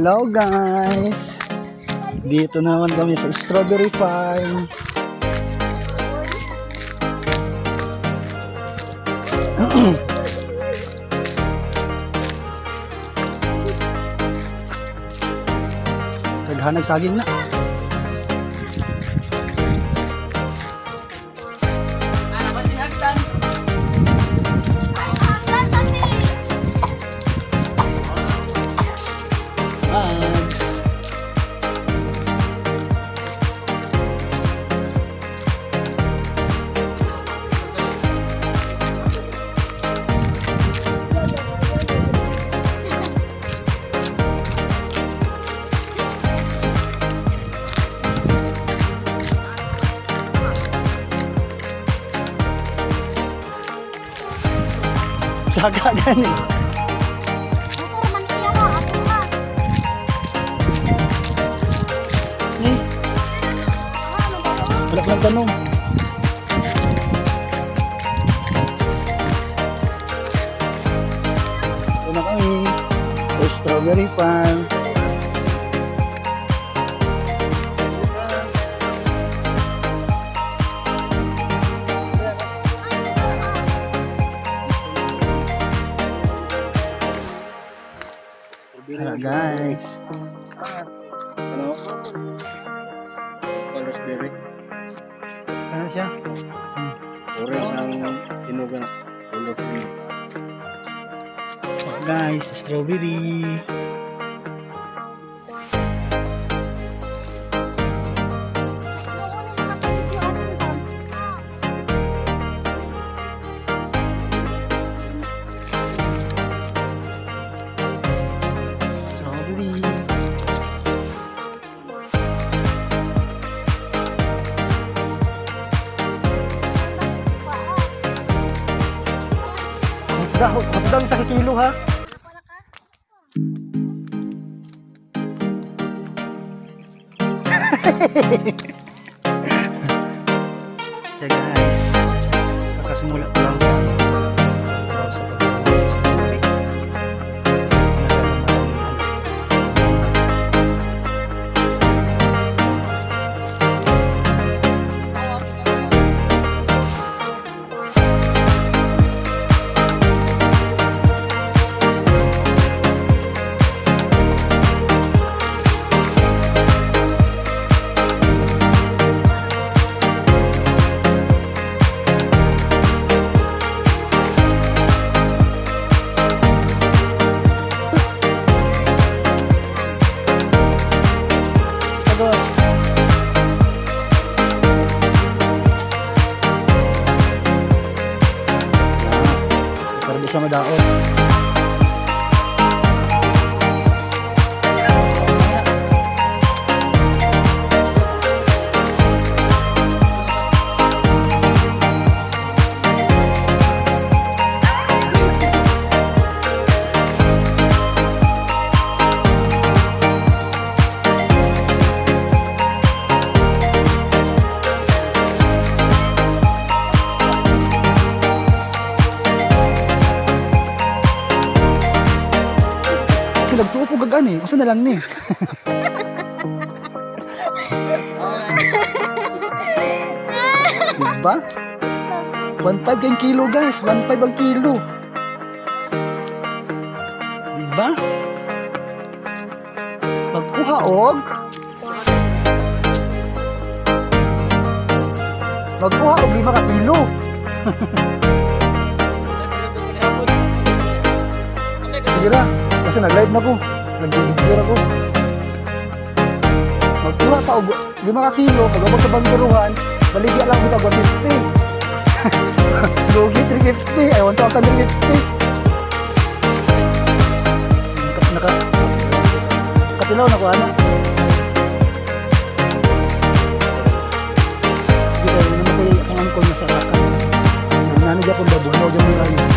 Hello guys! Dito naman kami sa strawberry farm. Naghanag saging na. Saga gani. Ni. Wala lang tanong. Ito na kami sa strawberry farm. Hello guys. Ano? Colors berry. Ano siya? Orange ang tinugang colors berry. Oh, guys, strawberry. Hotdog sa kilo ha. Siya guys. Nakasimula ko lang sa sa pagkakas sa story. Sa madaot. Nagtuo po gagani, usa na lang ni. Diba? 1.5 kayong kilo guys, 1.5 ang kilo. Diba? Magkuha og magkuha og 5 ka kilo. Tira. Kasi nag-live na ko, nag-video na ko. Magkuha ka og 5 ka kilo, pag-abot sa bangkiruhan, baligya lang kita 150. Lugi 350, ay 1,050. Nakatilaw na ko, ano? Hindi kayo naman ko yung angkol na sa rakan. Nanigya po ba, buhaw dyan mo kayo.